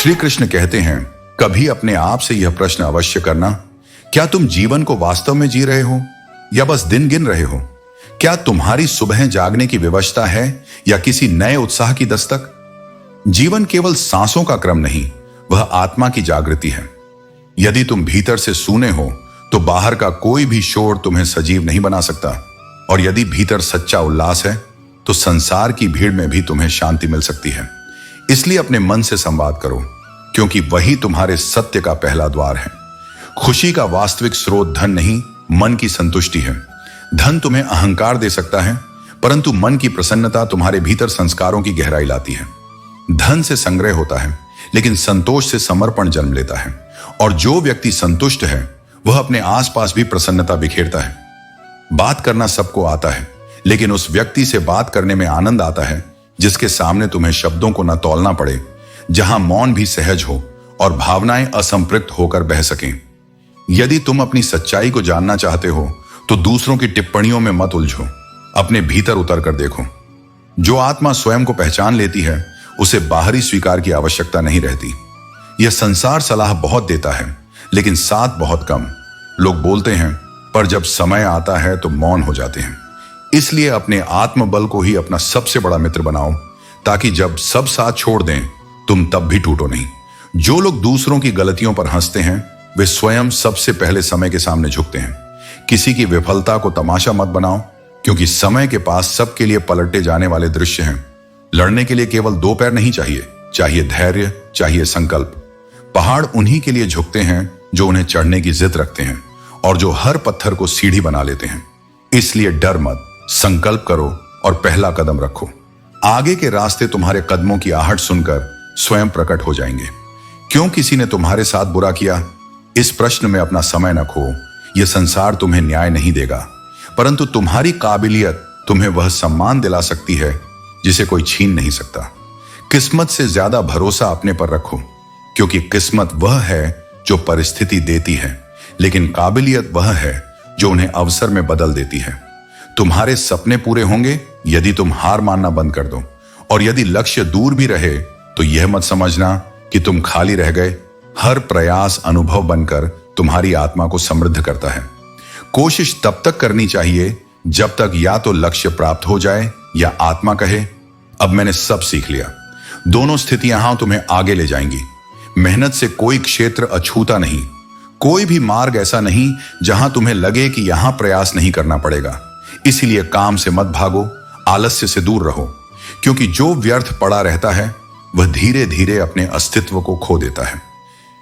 श्री कृष्ण कहते हैं, कभी अपने आप से यह प्रश्न अवश्य करना, क्या तुम जीवन को वास्तव में जी रहे हो या बस दिन गिन रहे हो? क्या तुम्हारी सुबह जागने की विवशता है या किसी नए उत्साह की दस्तक? जीवन केवल सांसों का क्रम नहीं, वह आत्मा की जागृति है। यदि तुम भीतर से सूने हो तो बाहर का कोई भी शोर तुम्हें सजीव नहीं बना सकता, और यदि भीतर सच्चा उल्लास है तो संसार की भीड़ में भी तुम्हें शांति मिल सकती है। इसलिए अपने मन से संवाद करो, क्योंकि वही तुम्हारे सत्य का पहला द्वार है। खुशी का वास्तविक स्रोत धन नहीं, मन की संतुष्टि है। धन तुम्हें अहंकार दे सकता है, परंतु मन की प्रसन्नता तुम्हारे भीतर संस्कारों की गहराई लाती है। धन से संग्रह होता है, लेकिन संतोष से समर्पण जन्म लेता है, और जो व्यक्ति संतुष्ट है वह अपने आसपास भी प्रसन्नता बिखेरता है। बात करना सबको आता है, लेकिन उस व्यक्ति से बात करने में आनंद आता है जिसके सामने तुम्हें शब्दों को न तौलना पड़े, जहां मौन भी सहज हो और भावनाएं असंपृक्त होकर बह सकें। यदि तुम अपनी सच्चाई को जानना चाहते हो तो दूसरों की टिप्पणियों में मत उलझो, अपने भीतर उतर कर देखो। जो आत्मा स्वयं को पहचान लेती है उसे बाहरी स्वीकार की आवश्यकता नहीं रहती। यह संसार सलाह बहुत देता है, लेकिन साथ बहुत कम। लोग बोलते हैं, पर जब समय आता है तो मौन हो जाते हैं। इसलिए अपने आत्मबल को ही अपना सबसे बड़ा मित्र बनाओ, ताकि जब सब साथ छोड़ दें तुम तब भी टूटो नहीं। जो लोग दूसरों की गलतियों पर हंसते हैं वे स्वयं सबसे पहले समय के सामने झुकते हैं। किसी की विफलता को तमाशा मत बनाओ, क्योंकि समय के पास सबके लिए पलटे जाने वाले दृश्य हैं। लड़ने के लिए केवल दो पैर नहीं चाहिए, चाहिए धैर्य, चाहिए संकल्प। पहाड़ उन्हीं के लिए झुकते हैं जो उन्हें चढ़ने की जिद रखते हैं, और जो हर पत्थर को सीढ़ी बना लेते हैं। इसलिए डर मत, संकल्प करो और पहला कदम रखो। आगे के रास्ते तुम्हारे कदमों की आहट सुनकर स्वयं प्रकट हो जाएंगे। क्यों किसी ने तुम्हारे साथ बुरा किया, इस प्रश्न में अपना समय न खो। यह संसार तुम्हें न्याय नहीं देगा, परंतु तुम्हारी काबिलियत तुम्हें वह सम्मान दिला सकती है जिसे कोई छीन नहीं सकता। किस्मत से ज्यादा भरोसा अपने पर रखो, क्योंकि किस्मत वह है जो परिस्थिति देती है, लेकिन काबिलियत वह है जो उन्हें अवसर में बदल देती है। तुम्हारे सपने पूरे होंगे यदि तुम हार मानना बंद कर दो, और यदि लक्ष्य दूर भी रहे तो यह मत समझना कि तुम खाली रह गए। हर प्रयास अनुभव बनकर तुम्हारी आत्मा को समृद्ध करता है। कोशिश तब तक करनी चाहिए जब तक या तो लक्ष्य प्राप्त हो जाए या आत्मा कहे, अब मैंने सब सीख लिया। दोनों स्थितियां तुम्हें आगे ले जाएंगी। मेहनत से कोई क्षेत्र अछूता नहीं, कोई भी मार्ग ऐसा नहीं जहां तुम्हें लगे कि यहां प्रयास नहीं करना पड़ेगा। इसीलिए काम से मत भागो, आलस्य से दूर रहो, क्योंकि जो व्यर्थ पड़ा रहता है वह धीरे धीरे अपने अस्तित्व को खो देता है।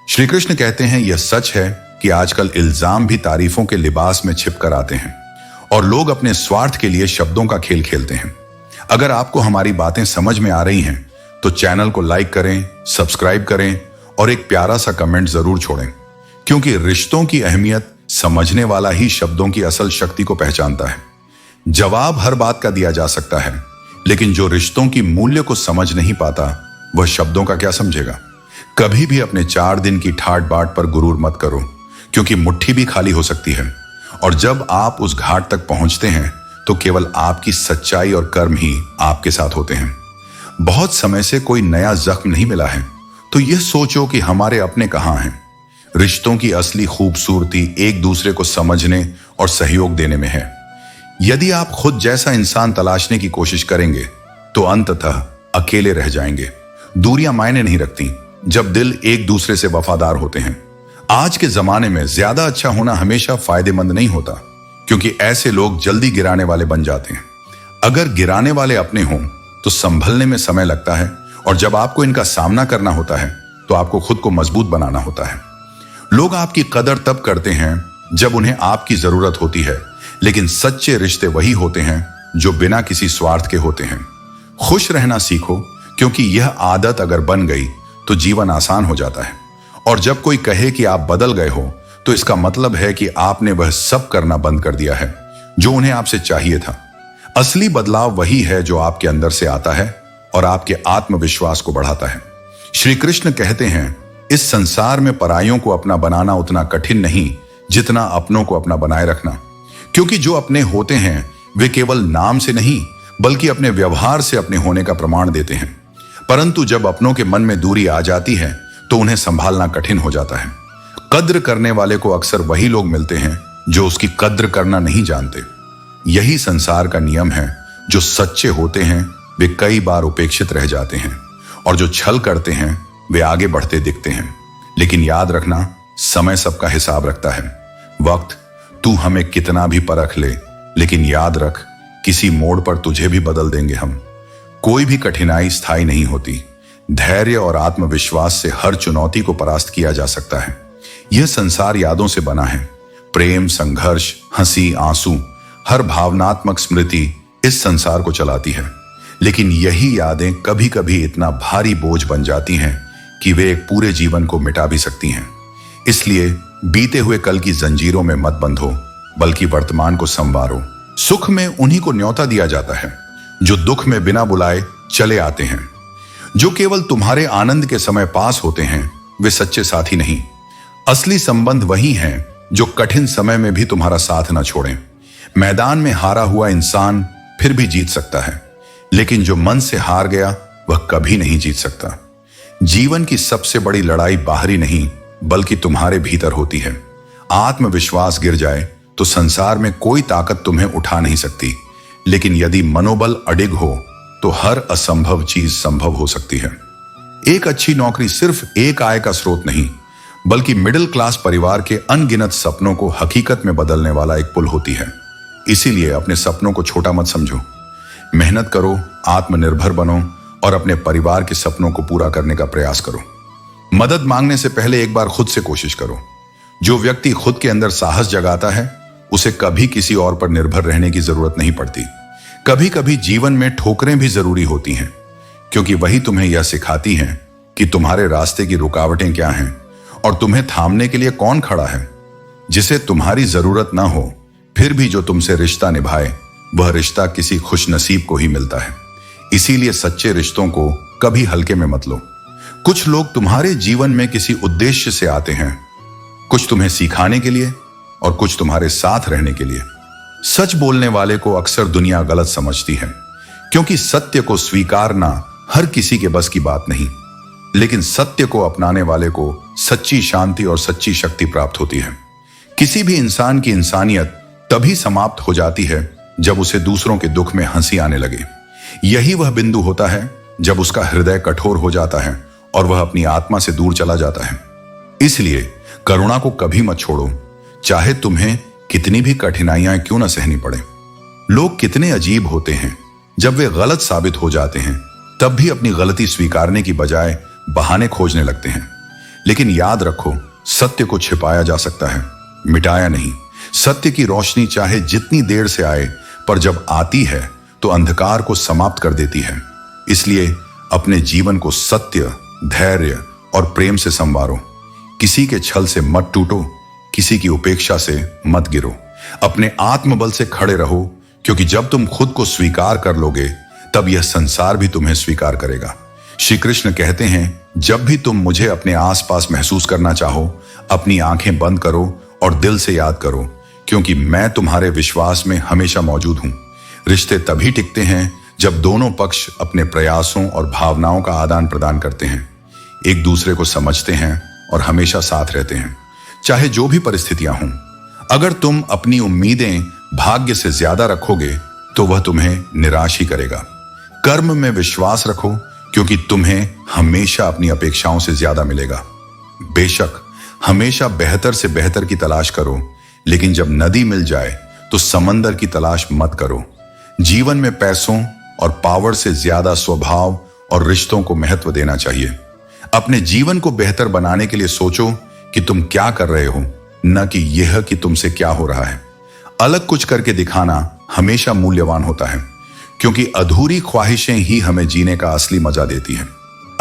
श्री कृष्ण कहते हैं, यह सच है कि आजकल इल्जाम भी तारीफों के लिबास में छिपकर आते हैं, और लोग अपने स्वार्थ के लिए शब्दों का खेल खेलते हैं। अगर आपको हमारी बातें समझ में आ रही हैं तो चैनल को लाइक करें, सब्सक्राइब करें और एक प्यारा सा कमेंट जरूर छोड़ें, क्योंकि रिश्तों की अहमियत समझने वाला ही शब्दों की असल शक्ति को पहचानता है। जवाब हर बात का दिया जा सकता है, लेकिन जो रिश्तों की मूल्य को समझ नहीं पाता वह शब्दों का क्या समझेगा। कभी भी अपने 4 दिन की ठाट बाट पर गुरूर मत करो, क्योंकि मुट्ठी भी खाली हो सकती है, और जब आप उस घाट तक पहुंचते हैं तो केवल आपकी सच्चाई और कर्म ही आपके साथ होते हैं। बहुत समय से कोई नया जख्म नहीं मिला है तो यह सोचो कि हमारे अपने कहां हैं। रिश्तों की असली खूबसूरती एक दूसरे को समझने और सहयोग देने में है। यदि आप खुद जैसा इंसान तलाशने की कोशिश करेंगे तो अंततः अकेले रह जाएंगे। दूरियां मायने नहीं रखती जब दिल एक दूसरे से वफादार होते हैं। आज के जमाने में ज्यादा अच्छा होना हमेशा फायदेमंद नहीं होता, क्योंकि ऐसे लोग जल्दी गिराने वाले बन जाते हैं। अगर गिराने वाले अपने हों तो संभलने में समय लगता है, और जब आपको इनका सामना करना होता है तो आपको खुद को मजबूत बनाना होता है। लोग आपकी कदर तब करते हैं जब उन्हें आपकी जरूरत होती है, लेकिन सच्चे रिश्ते वही होते हैं जो बिना किसी स्वार्थ के होते हैं। खुश रहना सीखो, क्योंकि यह आदत अगर बन गई तो जीवन आसान हो जाता है। और जब कोई कहे कि आप बदल गए हो तो इसका मतलब है कि आपने वह सब करना बंद कर दिया है जो उन्हें आपसे चाहिए था। असली बदलाव वही है जो आपके अंदर से आता है और आपके आत्मविश्वास को बढ़ाता है। श्री कृष्ण कहते हैं, इस संसार में परायों को अपना बनाना उतना कठिन नहीं जितना अपनों को अपना बनाए रखना, क्योंकि जो अपने होते हैं वे केवल नाम से नहीं बल्कि अपने व्यवहार से अपने होने का प्रमाण देते हैं। परंतु जब अपनों के मन में दूरी आ जाती है तो उन्हें संभालना कठिन हो जाता है। कद्र करने वाले को अक्सर वही लोग मिलते हैं जो उसकी कद्र करना नहीं जानते। यही संसार का नियम है। जो सच्चे होते हैं वे कई बार उपेक्षित रह जाते हैं, और जो छल करते हैं वे आगे बढ़ते दिखते हैं। लेकिन याद रखना, समय सबका हिसाब रखता है। वक्त तू हमें कितना भी परख ले, लेकिन याद रख, किसी मोड़ पर तुझे भी बदल देंगे हम। कोई भी कठिनाई स्थायी नहीं होती। धैर्य और आत्मविश्वास से हर चुनौती को परास्त किया जा सकता है। यह संसार यादों से बना है। प्रेम, संघर्ष, हंसी, आंसू, हर भावनात्मक स्मृति इस संसार को चलाती है। लेकिन यही यादें कभी कभी इतना भारी बोझ बन जाती हैं कि वे एक पूरे जीवन को मिटा भी सकती हैं। इसलिए बीते हुए कल की जंजीरों में मत बंधो, बल्कि वर्तमान को संवारो। सुख में उन्हीं को न्योता दिया जाता है जो दुख में बिना बुलाए चले आते हैं। जो केवल तुम्हारे आनंद के समय पास होते हैं वे सच्चे साथी नहीं। असली संबंध वही हैं जो कठिन समय में भी तुम्हारा साथ न छोड़ें। मैदान में हारा हुआ इंसान फिर भी जीत सकता है, लेकिन जो मन से हार गया वह कभी नहीं जीत सकता। जीवन की सबसे बड़ी लड़ाई बाहरी नहीं बल्कि तुम्हारे भीतर होती है। आत्मविश्वास गिर जाए तो संसार में कोई ताकत तुम्हें उठा नहीं सकती, लेकिन यदि मनोबल अडिग हो तो हर असंभव चीज संभव हो सकती है। एक अच्छी नौकरी सिर्फ एक आय का स्रोत नहीं, बल्कि मिडिल क्लास परिवार के अनगिनत सपनों को हकीकत में बदलने वाला एक पुल होती है। इसीलिए अपने सपनों को छोटा मत समझो। मेहनत करो, आत्मनिर्भर बनो और अपने परिवार के सपनों को पूरा करने का प्रयास करो। मदद मांगने से पहले एक बार खुद से कोशिश करो। जो व्यक्ति खुद के अंदर साहस जगाता है उसे कभी किसी और पर निर्भर रहने की जरूरत नहीं पड़ती। कभी कभी जीवन में ठोकरें भी जरूरी होती हैं, क्योंकि वही तुम्हें यह सिखाती हैं कि तुम्हारे रास्ते की रुकावटें क्या हैं और तुम्हें थामने के लिए कौन खड़ा है। जिसे तुम्हारी जरूरत ना हो फिर भी जो तुमसे रिश्ता निभाए, वह रिश्ता किसी खुशनसीब को ही मिलता है। इसीलिए सच्चे रिश्तों को कभी हल्के में मत लो। कुछ लोग तुम्हारे जीवन में किसी उद्देश्य से आते हैं, कुछ तुम्हें सिखाने के लिए और कुछ तुम्हारे साथ रहने के लिए। सच बोलने वाले को अक्सर दुनिया गलत समझती है, क्योंकि सत्य को स्वीकारना हर किसी के बस की बात नहीं। लेकिन सत्य को अपनाने वाले को सच्ची शांति और सच्ची शक्ति प्राप्त होती है। किसी भी इंसान की इंसानियत तभी समाप्त हो जाती है जब उसे दूसरों के दुख में हंसी आने लगे। यही वह बिंदु होता है जब उसका हृदय कठोर हो जाता है और वह अपनी आत्मा से दूर चला जाता है। इसलिए करुणा को कभी मत छोड़ो, चाहे तुम्हें कितनी भी कठिनाइयां क्यों न सहनी पड़े। लोग कितने अजीब होते हैं, जब वे गलत साबित हो जाते हैं तब भी अपनी गलती स्वीकारने की बजाय बहाने खोजने लगते हैं। लेकिन याद रखो, सत्य को छिपाया जा सकता है, मिटाया नहीं। सत्य की रोशनी चाहे जितनी देर से आए, पर जब आती है तो अंधकार को समाप्त कर देती है। इसलिए अपने जीवन को सत्य, धैर्य और प्रेम से संवारो। किसी के छल से मत टूटो, किसी की उपेक्षा से मत गिरो। अपने आत्मबल से खड़े रहो, क्योंकि जब तुम खुद को स्वीकार कर लोगे तब यह संसार भी तुम्हें स्वीकार करेगा। श्री कृष्ण कहते हैं, जब भी तुम मुझे अपने आसपास महसूस करना चाहो, अपनी आंखें बंद करो और दिल से याद करो, क्योंकि मैं तुम्हारे विश्वास में हमेशा मौजूद हूं। रिश्ते तभी टिकते हैं जब दोनों पक्ष अपने प्रयासों और भावनाओं का आदान प्रदान करते हैं, एक दूसरे को समझते हैं और हमेशा साथ रहते हैं, चाहे जो भी परिस्थितियां हों। अगर तुम अपनी उम्मीदें भाग्य से ज्यादा रखोगे तो वह तुम्हें निराश ही करेगा। कर्म में विश्वास रखो, क्योंकि तुम्हें हमेशा अपनी अपेक्षाओं से ज्यादा मिलेगा। बेशक हमेशा बेहतर से बेहतर की तलाश करो, लेकिन जब नदी मिल जाए तो समंदर की तलाश मत करो। जीवन में पैसों और पावर से ज्यादा स्वभाव और रिश्तों को महत्व देना चाहिए। अपने जीवन को बेहतर बनाने के लिए सोचो कि तुम क्या कर रहे हो, न कि यह कि तुमसे क्या हो रहा है। अलग कुछ करके दिखाना हमेशा मूल्यवान होता है, क्योंकि अधूरी ख्वाहिशें ही हमें जीने का असली मजा देती हैं।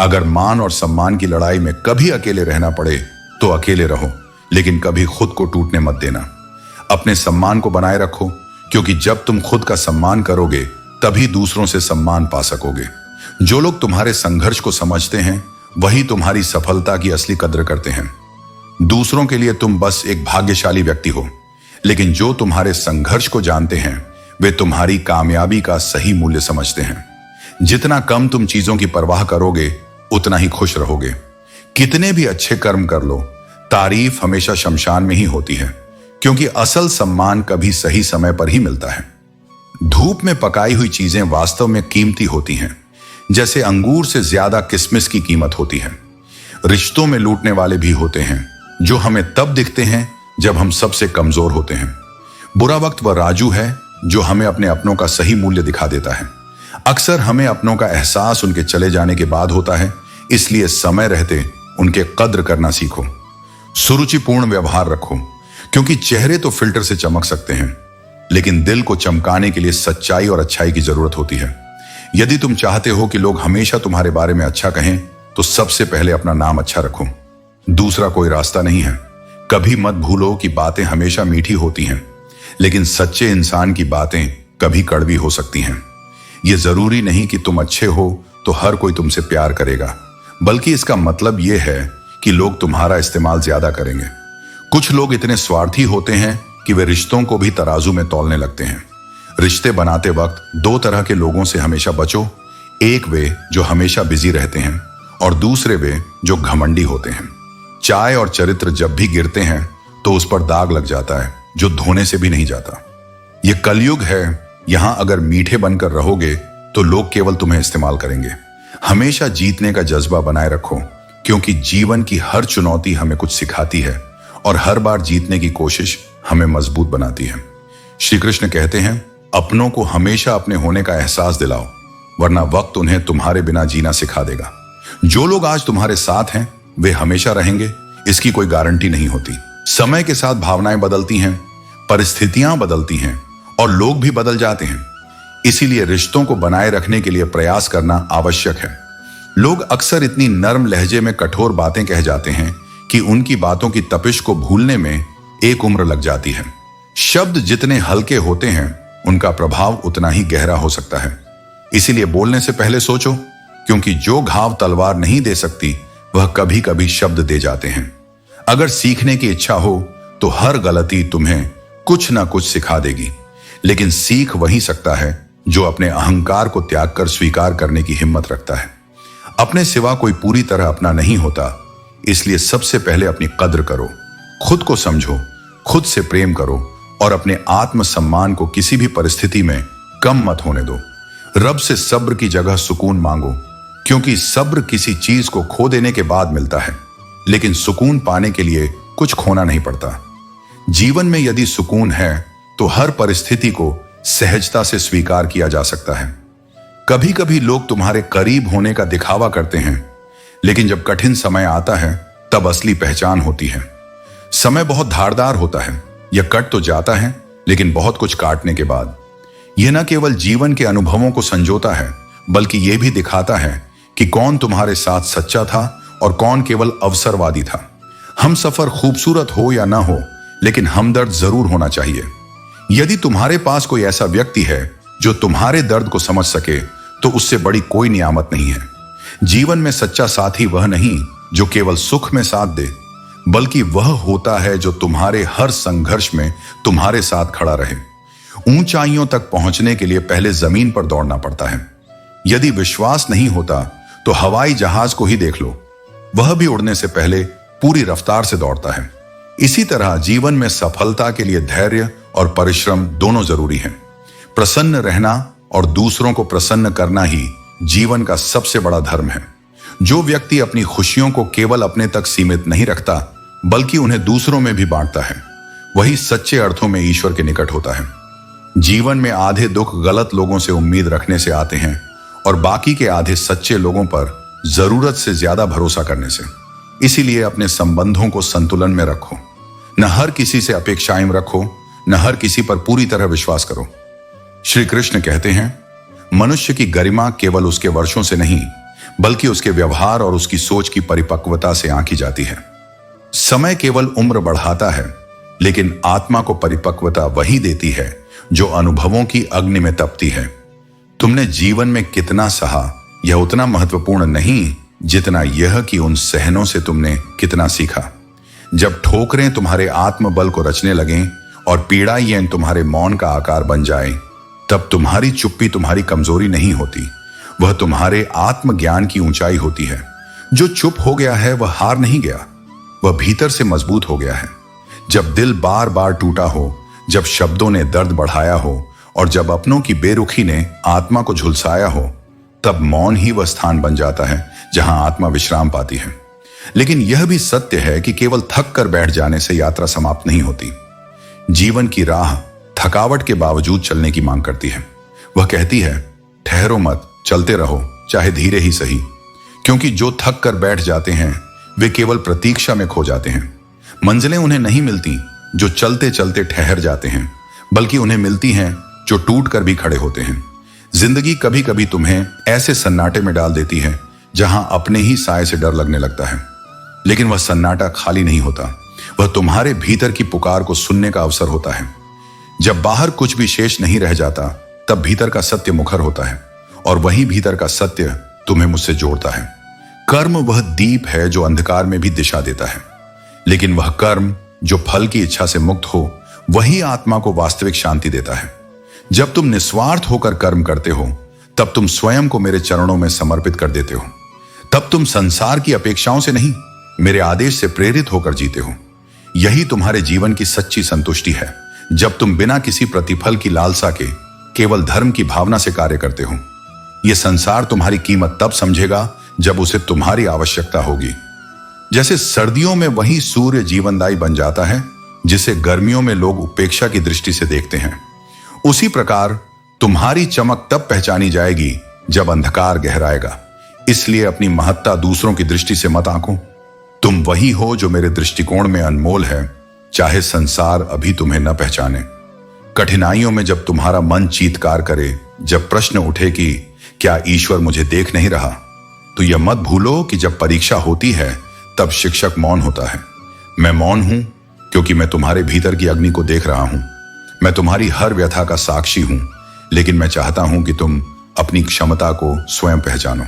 अगर मान और सम्मान की लड़ाई में कभी अकेले रहना पड़े तो अकेले रहो, लेकिन कभी खुद को टूटने मत देना। अपने सम्मान को बनाए रखो, क्योंकि जब तुम खुद का सम्मान करोगे तभी दूसरों से सम्मान पा सकोगे। जो लोग तुम्हारे संघर्ष को समझते हैं वही तुम्हारी सफलता की असली कद्र करते हैं। दूसरों के लिए तुम बस एक भाग्यशाली व्यक्ति हो, लेकिन जो तुम्हारे संघर्ष को जानते हैं वे तुम्हारी कामयाबी का सही मूल्य समझते हैं। जितना कम तुम चीजों की परवाह करोगे उतना ही खुश रहोगे। कितने भी अच्छे कर्म कर लो, तारीफ हमेशा शमशान में ही होती है, क्योंकि असल सम्मान कभी सही समय पर ही मिलता है। धूप में पकाई हुई चीजें वास्तव में कीमती होती हैं, जैसे अंगूर से ज्यादा किसमिस की कीमत होती है। रिश्तों में लूटने वाले भी होते हैं, जो हमें तब दिखते हैं जब हम सबसे कमजोर होते हैं। बुरा वक्त वह राजू है जो हमें अपने अपनों का सही मूल्य दिखा देता है। अक्सर हमें अपनों का एहसास उनके चले जाने के बाद होता है, इसलिए समय रहते उनके कद्र करना सीखो। सुरुचिपूर्ण व्यवहार रखो, क्योंकि चेहरे तो फिल्टर से चमक सकते हैं, लेकिन दिल को चमकाने के लिए सच्चाई और अच्छाई की जरूरत होती है। यदि तुम चाहते हो कि लोग हमेशा तुम्हारे बारे में अच्छा कहें, तो सबसे पहले अपना नाम अच्छा रखो। दूसरा कोई रास्ता नहीं है। कभी मत भूलो कि बातें हमेशा मीठी होती हैं, लेकिन सच्चे इंसान की बातें कभी कड़वी हो सकती हैं। यह जरूरी नहीं कि तुम अच्छे हो तो हर कोई तुमसे प्यार करेगा, बल्कि इसका मतलब यह है कि लोग तुम्हारा इस्तेमाल ज्यादा करेंगे। कुछ लोग इतने स्वार्थी होते हैं कि वे रिश्तों को भी तराजू में तौलने लगते हैं। रिश्ते बनाते वक्त दो तरह के लोगों से हमेशा बचो। एक वे जो हमेशा बिजी रहते हैं, और दूसरे वे जो घमंडी होते हैं। चाय और चरित्र जब भी गिरते हैं तो उस पर दाग लग जाता है, जो धोने से भी नहीं जाता। यह कलयुग है। यहां अगर मीठे बनकर रहोगे तो लोग केवल तुम्हें इस्तेमाल करेंगे। हमेशा जीतने का जज्बा बनाए रखो, क्योंकि जीवन की हर चुनौती हमें कुछ सिखाती है और हर बार जीतने की कोशिश हमें मजबूत बनाती है। श्री कृष्ण कहते हैं, अपनों को हमेशा अपने होने का एहसास दिलाओ, वरना वक्त उन्हें तुम्हारे बिना जीना सिखा देगा। जो लोग आज तुम्हारे साथ हैं वे हमेशा रहेंगे, इसकी कोई गारंटी नहीं होती। समय के साथ भावनाएं बदलती हैं, परिस्थितियां बदलती हैं और लोग भी बदल जाते हैं। इसीलिए रिश्तों को बनाए रखने के लिए प्रयास करना आवश्यक है। लोग अक्सर इतनी नर्म लहजे में कठोर बातें कह जाते हैं कि उनकी बातों की तपिश को भूलने में एक उम्र लग जाती है। शब्द जितने हल्के होते हैं, उनका प्रभाव उतना ही गहरा हो सकता है। इसीलिए बोलने से पहले सोचो, क्योंकि जो घाव तलवार नहीं दे सकती वह कभी कभी शब्द दे जाते हैं। अगर सीखने की इच्छा हो तो हर गलती तुम्हें कुछ ना कुछ सिखा देगी, लेकिन सीख वही सकता है जो अपने अहंकार को त्याग कर स्वीकार करने की हिम्मत रखता है। अपने सिवा कोई पूरी तरह अपना नहीं होता, इसलिए सबसे पहले अपनी कद्र करो, खुद को समझो, खुद से प्रेम करो और अपने आत्मसम्मान को किसी भी परिस्थिति में कम मत होने दो। रब से सब्र की जगह सुकून मांगो, क्योंकि सब्र किसी चीज को खो देने के बाद मिलता है, लेकिन सुकून पाने के लिए कुछ खोना नहीं पड़ता। जीवन में यदि सुकून है तो हर परिस्थिति को सहजता से स्वीकार किया जा सकता है। कभी कभी लोग तुम्हारे करीब होने का दिखावा करते हैं, लेकिन जब कठिन समय आता है तब असली पहचान होती है। समय बहुत धारदार होता है, यह कट तो जाता है, लेकिन बहुत कुछ काटने के बाद। यह न केवल जीवन के अनुभवों को संजोता है, बल्कि यह भी दिखाता है कि कौन तुम्हारे साथ सच्चा था और कौन केवल अवसरवादी था। हम सफर खूबसूरत हो या ना हो, लेकिन हमदर्द जरूर होना चाहिए। यदि तुम्हारे पास कोई ऐसा व्यक्ति है जो तुम्हारे दर्द को समझ सके, तो उससे बड़ी कोई नियामत नहीं है। जीवन में सच्चा साथी वह नहीं जो केवल सुख में साथ दे, बल्कि वह होता है जो तुम्हारे हर संघर्ष में तुम्हारे साथ खड़ा रहे। ऊंचाइयों तक पहुंचने के लिए पहले जमीन पर दौड़ना पड़ता है। यदि विश्वास नहीं होता तो हवाई जहाज को ही देख लो, वह भी उड़ने से पहले पूरी रफ्तार से दौड़ता है। इसी तरह जीवन में सफलता के लिए धैर्य और परिश्रम दोनों जरूरी हैं। प्रसन्न रहना और दूसरों को प्रसन्न करना ही जीवन का सबसे बड़ा धर्म है। जो व्यक्ति अपनी खुशियों को केवल अपने तक सीमित नहीं रखता, बल्कि उन्हें दूसरों में भी बांटता है, वही सच्चे अर्थों में ईश्वर के निकट होता है। जीवन में आधे दुख गलत लोगों से उम्मीद रखने से आते हैं और बाकी के आधे सच्चे लोगों पर जरूरत से ज्यादा भरोसा करने से। इसीलिए अपने संबंधों को संतुलन में रखो। न हर किसी से अपेक्षाएं रखो, न हर किसी पर पूरी तरह विश्वास करो। श्री कृष्ण कहते हैं, मनुष्य की गरिमा केवल उसके वर्षों से नहीं, बल्कि उसके व्यवहार और उसकी सोच की परिपक्वता से आंकी जाती है। समय केवल उम्र बढ़ाता है, लेकिन आत्मा को परिपक्वता वही देती है जो अनुभवों की अग्नि में तपती है। तुमने जीवन में कितना सहा, यह उतना महत्वपूर्ण नहीं जितना यह कि उन सहनों से तुमने कितना सीखा। जब ठोकरें तुम्हारे आत्मबल को रचने लगें और पीड़ाएं तुम्हारे मौन का आकार बन जाए, तब तुम्हारी चुप्पी तुम्हारी कमजोरी नहीं होती, वह तुम्हारे आत्मज्ञान की ऊंचाई होती है। जो चुप हो गया है वह हार नहीं गया, वह भीतर से मजबूत हो गया है। जब दिल बार बार टूटा हो, जब शब्दों ने दर्द बढ़ाया हो और जब अपनों की बेरुखी ने आत्मा को झुलसाया हो, तब मौन ही वह स्थान बन जाता है जहां आत्मा विश्राम पाती है। लेकिन यह भी सत्य है कि केवल थक कर बैठ जाने से यात्रा समाप्त नहीं होती। जीवन की राह थकावट के बावजूद चलने की मांग करती है। वह कहती है, ठहरो मत, चलते रहो, चाहे धीरे ही सही। क्योंकि जो थक कर बैठ जाते हैं वे केवल प्रतीक्षा में खो जाते हैं। मंजिलें उन्हें नहीं मिलती जो चलते चलते ठहर जाते हैं, बल्कि उन्हें मिलती हैं जो टूट कर भी खड़े होते हैं। जिंदगी कभी कभी तुम्हें ऐसे सन्नाटे में डाल देती है जहां अपने ही साए से डर लगने लगता है। लेकिन वह सन्नाटा खाली नहीं होता, वह तुम्हारे भीतर की पुकार को सुनने का अवसर होता है। जब बाहर कुछ भी शेष नहीं रह जाता, तब भीतर का सत्य मुखर होता है और वही भीतर का सत्य तुम्हें मुझसे जोड़ता है। कर्म वह दीप है जो अंधकार में भी दिशा देता है, लेकिन वह कर्म जो फल की इच्छा से मुक्त हो, वही आत्मा को वास्तविक शांति देता है। जब तुम निस्वार्थ होकर कर्म करते हो, तब तुम स्वयं को मेरे चरणों में समर्पित कर देते हो। तब तुम संसार की अपेक्षाओं से नहीं, मेरे आदेश से प्रेरित होकर जीते हो। यही तुम्हारे जीवन की सच्ची संतुष्टि है, जब तुम बिना किसी प्रतिफल की लालसा के केवल धर्म की भावना से कार्य करते हो। यह संसार तुम्हारी कीमत तब समझेगा जब उसे तुम्हारी आवश्यकता होगी। जैसे सर्दियों में वही सूर्य जीवनदायी बन जाता है जिसे गर्मियों में लोग उपेक्षा की दृष्टि से देखते हैं, उसी प्रकार तुम्हारी चमक तब पहचानी जाएगी जब अंधकार गहराएगा। इसलिए अपनी महत्ता दूसरों की दृष्टि से मत आंको। तुम वही हो जो मेरे दृष्टिकोण में अनमोल है, चाहे संसार अभी तुम्हें न पहचाने। कठिनाइयों में जब तुम्हारा मन चीत्कार करे, जब प्रश्न उठे कि क्या ईश्वर मुझे देख नहीं रहा, तो यह मत भूलो कि जब परीक्षा होती है तब शिक्षक मौन होता है। मैं मौन हूं क्योंकि मैं तुम्हारे भीतर की अग्नि को देख रहा हूं। मैं तुम्हारी हर व्यथा का साक्षी हूं, लेकिन मैं चाहता हूं कि तुम अपनी क्षमता को स्वयं पहचानो।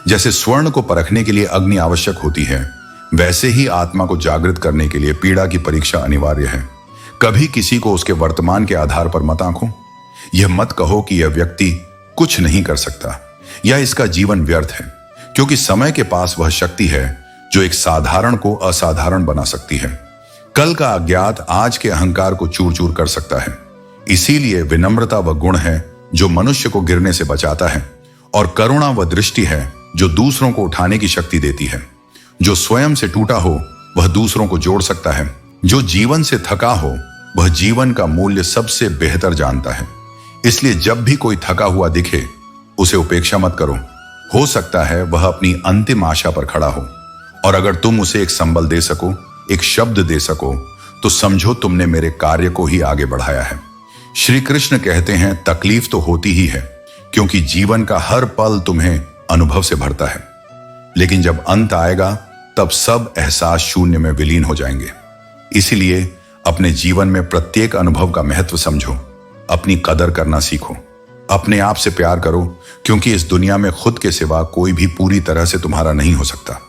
जैसे स्वर्ण को परखने के लिए अग्नि आवश्यक होती है, वैसे ही आत्मा को जागृत करने के लिए पीड़ा की परीक्षा अनिवार्य है। कभी किसी को उसके वर्तमान के आधार पर मत आंको। यह मत कहो कि यह व्यक्ति कुछ नहीं कर सकता या इसका जीवन व्यर्थ है, क्योंकि समय के पास वह शक्ति है जो एक साधारण को असाधारण बना सकती है। कल का अज्ञात आज के अहंकार को चूर चूर कर सकता है। इसीलिए विनम्रता वह गुण है जो मनुष्य को गिरने से बचाता है, और करुणा वह दृष्टि है जो दूसरों को उठाने की शक्ति देती है। जो स्वयं से टूटा हो वह दूसरों को जोड़ सकता है। जो जीवन से थका हो वह जीवन का मूल्य सबसे बेहतर जानता है। इसलिए जब भी कोई थका हुआ दिखे, उसे उपेक्षा मत करो। हो सकता है वह अपनी अंतिम आशा पर खड़ा हो, और अगर तुम उसे एक संबल दे सको, एक शब्द दे सको, तो समझो तुमने मेरे कार्य को ही आगे बढ़ाया है। श्री कृष्ण कहते हैं, तकलीफ तो होती ही है, क्योंकि जीवन का हर पल तुम्हें अनुभव से भरता है। लेकिन जब अंत आएगा तब सब एहसास शून्य में विलीन हो जाएंगे। इसीलिए अपने जीवन में प्रत्येक अनुभव का महत्व समझो, अपनी कदर करना सीखो, अपने आप से प्यार करो, क्योंकि इस दुनिया में खुद के सिवा कोई भी पूरी तरह से तुम्हारा नहीं हो सकता।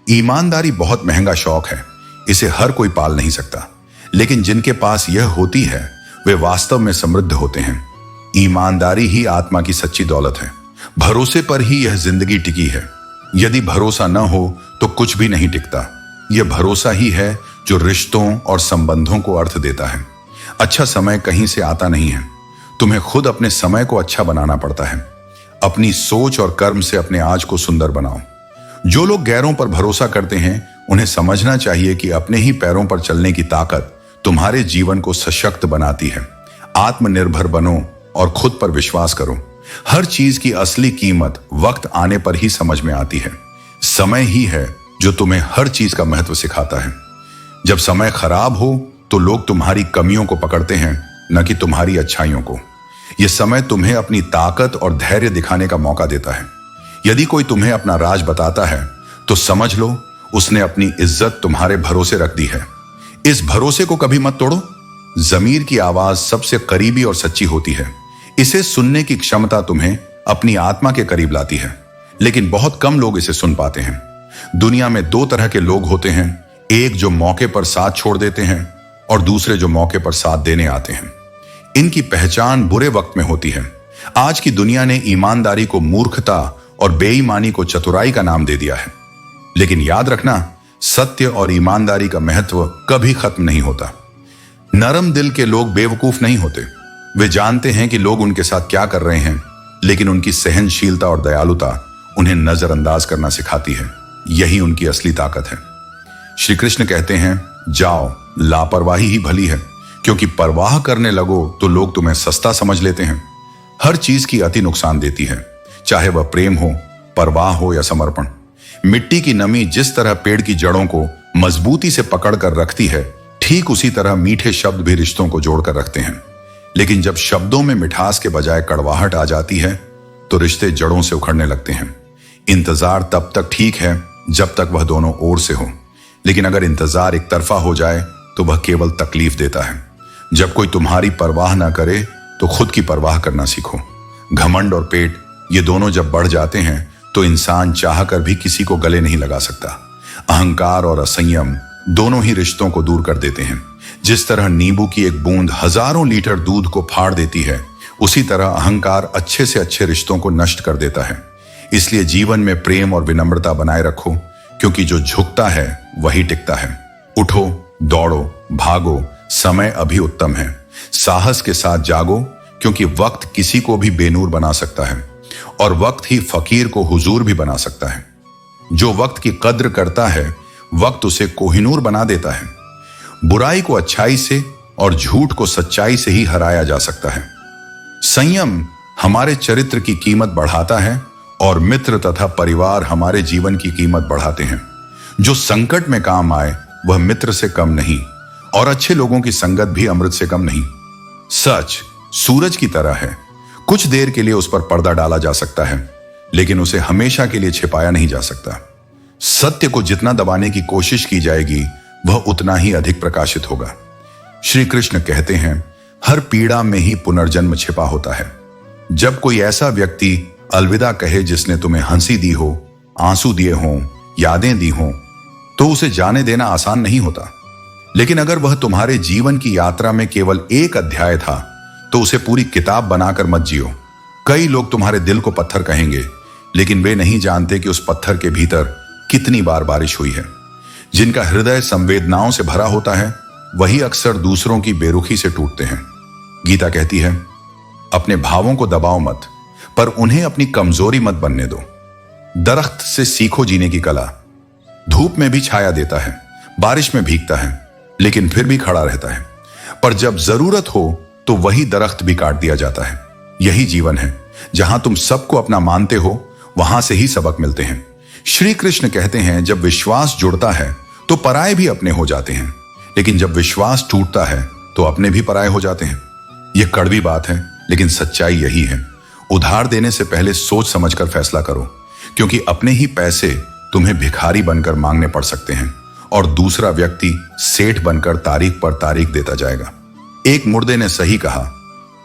ईमानदारी बहुत महंगा शौक है, इसे हर कोई पाल नहीं सकता, लेकिन जिनके पास यह होती है वे वास्तव में समृद्ध होते हैं। ईमानदारी ही आत्मा की सच्ची दौलत है। भरोसे पर ही यह जिंदगी टिकी है। यदि भरोसा न हो तो कुछ भी नहीं टिकता। यह भरोसा ही है जो रिश्तों और संबंधों को अर्थ देता है। अच्छा समय कहीं से आता नहीं है, तुम्हें खुद अपने समय को अच्छा बनाना पड़ता है। अपनी सोच और कर्म से अपने आज को सुंदर बनाओ। जो लोग गैरों पर भरोसा करते हैं, उन्हें समझना चाहिए कि अपने ही पैरों पर चलने की ताकत तुम्हारे जीवन को सशक्त बनाती है। आत्मनिर्भर बनो और खुद पर विश्वास करो। हर चीज की असली कीमत वक्त आने पर ही समझ में आती है। समय ही है जो तुम्हें हर चीज का महत्व सिखाता है। जब समय खराब हो तो लोग तुम्हारी कमियों को पकड़ते हैं, न कि तुम्हारी अच्छाइयों को। यह समय तुम्हें अपनी ताकत और धैर्य दिखाने का मौका देता है। यदि कोई तुम्हें अपना राज बताता है तो समझ लो उसने अपनी इज्जत तुम्हारे भरोसे रख दी है। इस भरोसे को कभी मत तोड़ो। जमीर की आवाज सबसे करीबी और सच्ची होती है। इसे सुनने की क्षमता तुम्हें अपनी आत्मा के करीब लाती है, लेकिन बहुत कम लोग इसे सुन पाते हैं। दुनिया में दो तरह के लोग होते हैं, एक जो मौके पर साथ छोड़ देते हैं और दूसरे जो मौके पर साथ देने आते हैं। इनकी पहचान बुरे वक्त में होती है। आज की दुनिया ने ईमानदारी को मूर्खता और बेईमानी को चतुराई का नाम दे दिया है। लेकिन याद रखना, सत्य और ईमानदारी का महत्व कभी खत्म नहीं होता। नरम दिल के लोग बेवकूफ नहीं होते। वे जानते हैं कि लोग उनके साथ क्या कर रहे हैं, लेकिन उनकी सहनशीलता और दयालुता उन्हें नजरअंदाज करना सिखाती है। यही उनकी असली ताकत है। श्री कृष्ण कहते हैं, जाओ, लापरवाही ही भली है, क्योंकि परवाह करने लगो तो लोग तुम्हें सस्ता समझ लेते हैं। हर चीज की अति नुकसान देती है, चाहे वह प्रेम हो, परवाह हो या समर्पण। मिट्टी की नमी जिस तरह पेड़ की जड़ों को मजबूती से पकड़ कर रखती है, ठीक उसी तरह मीठे शब्द भी रिश्तों को जोड़कर रखते हैं। लेकिन जब शब्दों में मिठास के बजाय कड़वाहट आ जाती है, तो रिश्ते जड़ों से उखड़ने लगते हैं। इंतजार तब तक ठीक है जब तक वह दोनों ओर से हो, लेकिन अगर इंतजार एक तरफा हो जाए तो वह केवल तकलीफ देता है। जब कोई तुम्हारी परवाह ना करे तो खुद की परवाह करना सीखो। घमंड और पेट, ये दोनों जब बढ़ जाते हैं तो इंसान चाहकर भी किसी को गले नहीं लगा सकता। अहंकार और असंयम दोनों ही रिश्तों को दूर कर देते हैं। जिस तरह नींबू की एक बूंद हजारों लीटर दूध को फाड़ देती है, उसी तरह अहंकार अच्छे से अच्छे रिश्तों को नष्ट कर देता है। इसलिए जीवन में प्रेम और विनम्रता बनाए रखो, क्योंकि जो झुकता है वही टिकता है। उठो, दौड़ो, भागो, समय अभी उत्तम है। साहस के साथ जागो, क्योंकि वक्त किसी को भी बेनूर बना सकता है और वक्त ही फकीर को हुजूर भी बना सकता है। जो वक्त की कद्र करता है, वक्त उसे कोहिनूर बना देता है। बुराई को अच्छाई से और झूठ को सच्चाई से ही हराया जा सकता है। संयम हमारे चरित्र की कीमत बढ़ाता है और मित्र तथा परिवार हमारे जीवन की कीमत बढ़ाते हैं। जो संकट में काम आए वह मित्र से कम नहीं, और अच्छे लोगों की संगत भी अमृत से कम नहीं। सच सूरज की तरह है, कुछ देर के लिए उस पर पर्दा डाला जा सकता है, लेकिन उसे हमेशा के लिए छिपाया नहीं जा सकता। सत्य को जितना दबाने की कोशिश की जाएगी, वह उतना ही अधिक प्रकाशित होगा। श्री कृष्ण कहते हैं, हर पीड़ा में ही पुनर्जन्म छिपा होता है। जब कोई ऐसा व्यक्ति अलविदा कहे जिसने तुम्हें हंसी दी हो, आंसू दिए हों, यादें दी हों, तो उसे जाने देना आसान नहीं होता। लेकिन अगर वह तुम्हारे जीवन की यात्रा में केवल एक अध्याय था, तो उसे पूरी किताब बनाकर मत जियो। कई लोग तुम्हारे दिल को पत्थर कहेंगे, लेकिन वे नहीं जानते कि उस पत्थर के भीतर कितनी बार बारिश हुई है। जिनका हृदय संवेदनाओं से भरा होता है, वही अक्सर दूसरों की बेरुखी से टूटते हैं। गीता कहती है, अपने भावों को दबाओ मत, पर उन्हें अपनी कमजोरी मत बनने दो। दरख्त से सीखो जीने की कला। धूप में भी छाया देता है, बारिश में भीगता है, लेकिन फिर भी खड़ा रहता है। पर जब जरूरत हो तो वही दरख्त भी काट दिया जाता है। यही जीवन है। जहां तुम सबको अपना मानते हो, वहां से ही सबक मिलते हैं। श्री कृष्ण कहते हैं, जब विश्वास जुड़ता है तो पराये भी अपने हो जाते हैं, लेकिन जब विश्वास टूटता है तो अपने भी पराये हो जाते हैं। यह कड़वी बात है, लेकिन सच्चाई यही है। उधार देने से पहले सोच समझकर फैसला करो, क्योंकि अपने ही पैसे तुम्हें भिखारी बनकर मांगने पड़ सकते हैं और दूसरा व्यक्ति सेठ बनकर तारीख पर तारीख देता जाएगा। एक मुर्दे ने सही कहा,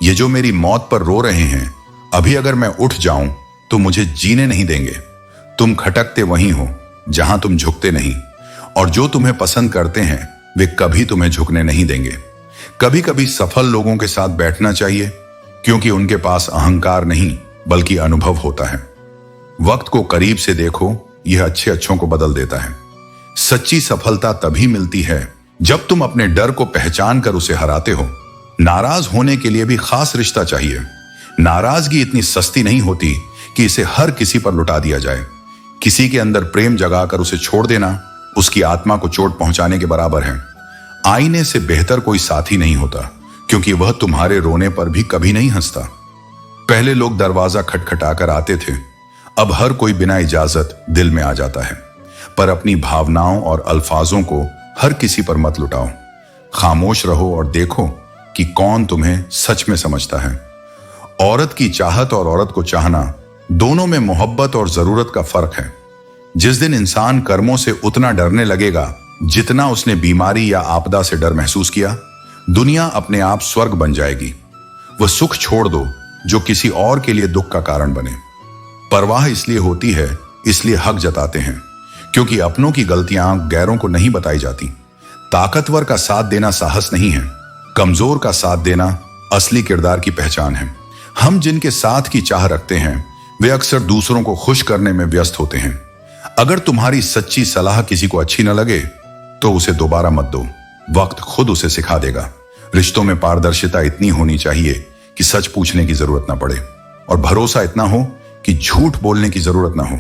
ये जो मेरी मौत पर रो रहे हैं, अभी अगर मैं उठ जाऊं तो मुझे जीने नहीं देंगे। तुम खटकते वहीं हो जहां तुम झुकते नहीं, और जो तुम्हें पसंद करते हैं वे कभी तुम्हें झुकने नहीं देंगे। कभी कभी सफल लोगों के साथ बैठना चाहिए, क्योंकि उनके पास अहंकार नहीं बल्कि अनुभव होता है। वक्त को करीब से देखो, यह अच्छे अच्छों को बदल देता है। सच्ची सफलता तभी मिलती है जब तुम अपने डर को पहचान कर उसे हराते हो। नाराज होने के लिए भी खास रिश्ता चाहिए। नाराजगी इतनी सस्ती नहीं होती कि इसे हर किसी पर लुटा दिया जाए। किसी के अंदर प्रेम जगाकर उसे छोड़ देना उसकी आत्मा को चोट पहुंचाने के बराबर है। आईने से बेहतर कोई साथी नहीं होता, क्योंकि वह तुम्हारे रोने पर भी कभी नहीं हंसता। पहले लोग दरवाजा खटखटाकर आते थे, अब हर कोई बिना इजाजत दिल में आ जाता है। पर अपनी भावनाओं और अल्फाजों को हर किसी पर मत लुटाओ। खामोश रहो और देखो कि कौन तुम्हें सच में समझता है। औरत की चाहत और औरत को चाहना, दोनों में मोहब्बत और जरूरत का फर्क है। जिस दिन इंसान कर्मों से उतना डरने लगेगा जितना उसने बीमारी या आपदा से डर महसूस किया, दुनिया अपने आप स्वर्ग बन जाएगी। वह सुख छोड़ दो जो किसी और के लिए दुख का कारण बने। परवाह इसलिए होती है, इसलिए हक जताते हैं, क्योंकि अपनों की गलतियां गैरों को नहीं बताई जाती। ताकतवर का साथ देना साहस नहीं है, कमजोर का साथ देना असली किरदार की पहचान है। हम जिनके साथ की चाह रखते हैं वे अक्सर दूसरों को खुश करने में व्यस्त होते हैं। अगर तुम्हारी सच्ची सलाह किसी को अच्छी न लगे तो उसे दोबारा मत दो, वक्त खुद उसे सिखा देगा। रिश्तों में पारदर्शिता इतनी होनी चाहिए कि सच पूछने की जरूरत ना पड़े, और भरोसा इतना हो कि झूठ बोलने की जरूरत ना हो।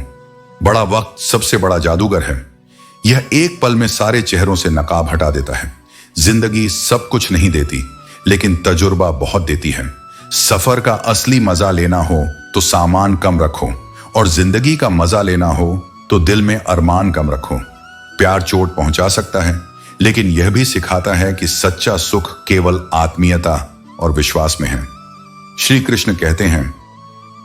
बड़ा वक्त सबसे बड़ा जादूगर है। यह एक पल में सारे चेहरों से नकाब हटा देता है। जिंदगी सब कुछ नहीं देती, लेकिन तजुर्बा बहुत देती है। सफर का असली मजा लेना हो तो सामान कम रखो, और जिंदगी का मजा लेना हो तो दिल में अरमान कम रखो। प्यार चोट पहुंचा सकता है, लेकिन यह भी सिखाता है कि सच्चा सुख केवल आत्मीयता और विश्वास में है। श्री कृष्ण कहते हैं,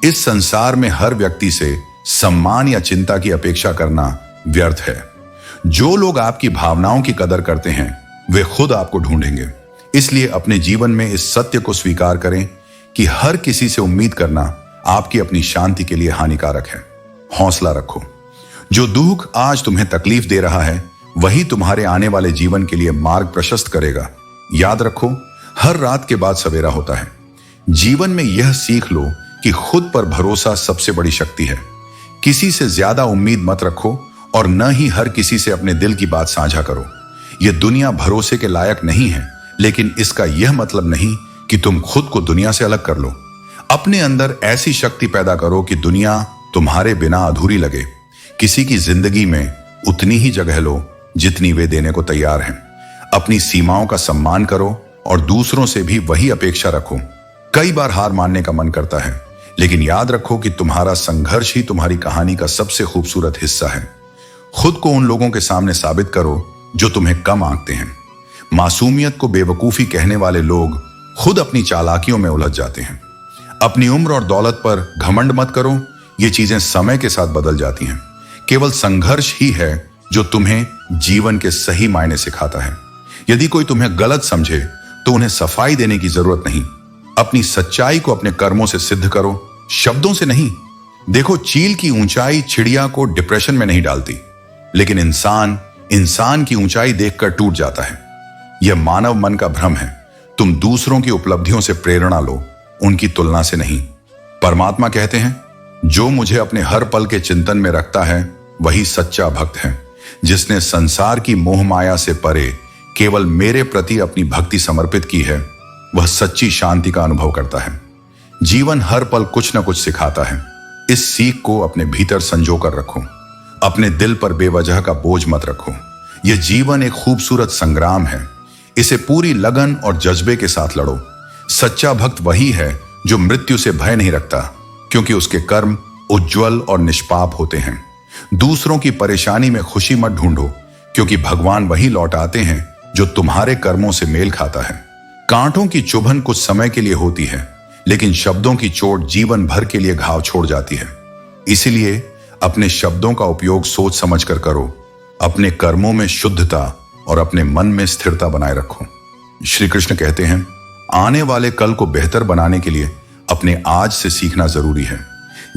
इस संसार में हर व्यक्ति से सम्मान या चिंता की अपेक्षा करना व्यर्थ है। जो लोग आपकी भावनाओं की कदर करते हैं वे खुद आपको ढूंढेंगे। इसलिए अपने जीवन में इस सत्य को स्वीकार करें कि हर किसी से उम्मीद करना आपकी अपनी शांति के लिए हानिकारक है। हौसला रखो। जो दुख आज तुम्हें तकलीफ दे रहा है वही तुम्हारे आने वाले जीवन के लिए मार्ग प्रशस्त करेगा। याद रखो, हर रात के बाद सवेरा होता है। जीवन में यह सीख लो कि खुद पर भरोसा सबसे बड़ी शक्ति है। किसी से ज्यादा उम्मीद मत रखो, और न ही हर किसी से अपने दिल की बात साझा करो। यह दुनिया भरोसे के लायक नहीं है, लेकिन इसका यह मतलब नहीं कि तुम खुद को दुनिया से अलग कर लो। अपने अंदर ऐसी शक्ति पैदा करो कि दुनिया तुम्हारे बिना अधूरी लगे। किसी की जिंदगी में उतनी ही जगह लो जितनी वे देने को तैयार हैं। अपनी सीमाओं का सम्मान करो और दूसरों से भी वही अपेक्षा रखो। कई बार हार मानने का मन करता है, लेकिन याद रखो कि तुम्हारा संघर्ष ही तुम्हारी कहानी का सबसे खूबसूरत हिस्सा है। खुद को उन लोगों के सामने साबित करो जो तुम्हें कम आंकते हैं। मासूमियत को बेवकूफी कहने वाले लोग खुद अपनी चालाकियों में उलझ जाते हैं। अपनी उम्र और दौलत पर घमंड मत करो, ये चीजें समय के साथ बदल जाती हैं। केवल संघर्ष ही है जो तुम्हें जीवन के सही मायने सिखाता है। यदि कोई तुम्हें गलत समझे तो उन्हें सफाई देने की जरूरत नहीं। अपनी सच्चाई को अपने कर्मों से सिद्ध करो, शब्दों से नहीं। देखो, चील की ऊंचाई चिड़िया को डिप्रेशन में नहीं डालती, लेकिन इंसान की ऊंचाई देखकर टूट जाता है। यह मानव मन का भ्रम है। तुम दूसरों की उपलब्धियों से प्रेरणा लो, उनकी तुलना से नहीं। परमात्मा कहते हैं, जो मुझे अपने हर पल के चिंतन में रखता है वही सच्चा भक्त है। जिसने संसार की मोह माया से परे केवल मेरे प्रति अपनी भक्ति समर्पित की है, वह सच्ची शांति का अनुभव करता है। जीवन हर पल कुछ न कुछ सिखाता है। इस सीख को अपने भीतर संजो कर रखो। अपने दिल पर बेवजह का बोझ मत रखो। यह जीवन एक खूबसूरत संग्राम है। इसे पूरी लगन और जज्बे के साथ लड़ो। सच्चा भक्त वही है जो मृत्यु से भय नहीं रखता, क्योंकि उसके कर्म उज्जवल और निष्पाप होते हैं। दूसरों की परेशानी में खुशी मत ढूंढो, क्योंकि भगवान वही लौटाते हैं जो तुम्हारे कर्मों से मेल खाता है। कांटों की चुभन कुछ समय के लिए होती है, लेकिन शब्दों की चोट जीवन भर के लिए घाव छोड़ जाती है। इसीलिए अपने शब्दों का उपयोग सोच समझ कर करो। अपने कर्मों में शुद्धता और अपने मन में स्थिरता बनाए रखो। श्री कृष्ण कहते हैं, आने वाले कल को बेहतर बनाने के लिए अपने आज से सीखना जरूरी है।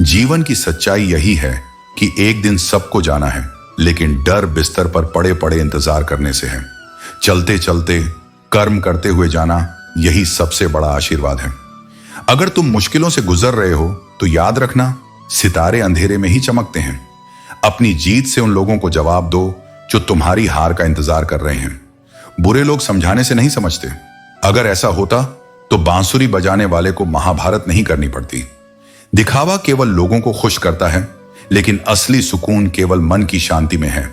जीवन की सच्चाई यही है कि एक दिन सबको जाना है, लेकिन डर बिस्तर पर पड़े पड़े इंतजार करने से है। चलते चलते कर्म करते हुए जाना, यही सबसे बड़ा आशीर्वाद है। अगर तुम मुश्किलों से गुजर रहे हो तो याद रखना, सितारे अंधेरे में ही चमकते हैं। अपनी जीत से उन लोगों को जवाब दो जो तुम्हारी हार का इंतजार कर रहे हैं। बुरे लोग समझाने से नहीं समझते। अगर ऐसा होता तो बांसुरी बजाने वाले को महाभारत नहीं करनी पड़ती। दिखावा केवल लोगों को खुश करता है, लेकिन असली सुकून केवल मन की शांति में है।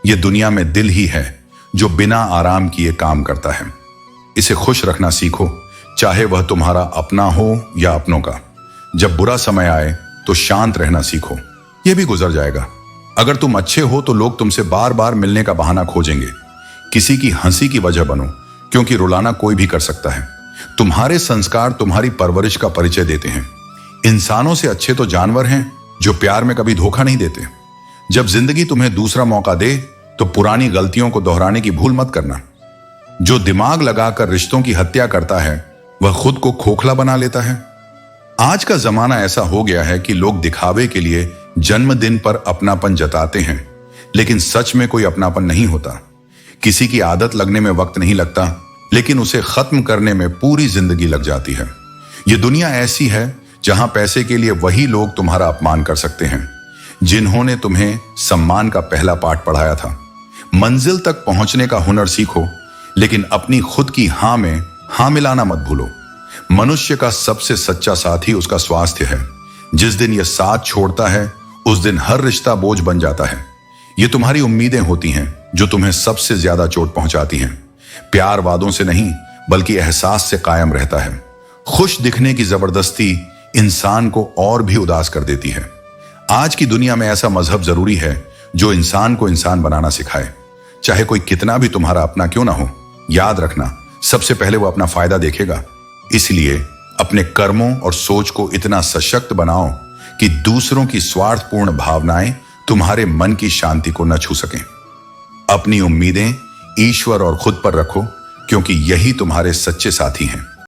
यह दुनिया में दिल ही है जो बिना आराम किए काम करता है। इसे खुश रखना सीखो, चाहे वह तुम्हारा अपना हो या अपनों का। जब बुरा समय आए तो शांत रहना सीखो, यह भी गुजर जाएगा। अगर तुम अच्छे हो तो लोग तुमसे बार बार मिलने का बहाना खोजेंगे। किसी की हंसी की वजह बनो, क्योंकि रुलाना कोई भी कर सकता है। तुम्हारे संस्कार तुम्हारी परवरिश का परिचय देते हैं। इंसानों से अच्छे तो जानवर हैं जो प्यार में कभी धोखा नहीं देते। जब जिंदगी तुम्हें दूसरा मौका दे तो पुरानी गलतियों को दोहराने की भूल मत करना। जो दिमाग लगाकर रिश्तों की हत्या करता है वह खुद को खोखला बना लेता है। आज का जमाना ऐसा हो गया है कि लोग दिखावे के लिए जन्मदिन पर अपनापन जताते हैं, लेकिन सच में कोई अपनापन नहीं होता। किसी की आदत लगने में वक्त नहीं लगता, लेकिन उसे खत्म करने में पूरी जिंदगी लग जाती है। यह दुनिया ऐसी है जहां पैसे के लिए वही लोग तुम्हारा अपमान कर सकते हैं जिन्होंने तुम्हें सम्मान का पहला पाठ पढ़ाया था। मंजिल तक पहुंचने का हुनर सीखो, लेकिन अपनी खुद की हां में हां मिलाना मत भूलो। मनुष्य का सबसे सच्चा साथी उसका स्वास्थ्य है। जिस दिन यह साथ छोड़ता है, उस दिन हर रिश्ता बोझ बन जाता है। ये तुम्हारी उम्मीदें होती हैं जो तुम्हें सबसे ज्यादा चोट पहुंचाती हैं। प्यार वादों से नहीं, बल्कि एहसास से कायम रहता है। खुश दिखने की जबरदस्ती इंसान को और भी उदास कर देती है। आज की दुनिया में ऐसा मजहब जरूरी है जो इंसान को इंसान बनाना सिखाए। चाहे कोई कितना भी तुम्हारा अपना क्यों ना हो, याद रखना सबसे पहले वो अपना फायदा देखेगा। इसलिए अपने कर्मों और सोच को इतना सशक्त बनाओ कि दूसरों की स्वार्थपूर्ण भावनाएं तुम्हारे मन की शांति को न छू सकें। अपनी उम्मीदें ईश्वर और खुद पर रखो, क्योंकि यही तुम्हारे सच्चे साथी हैं।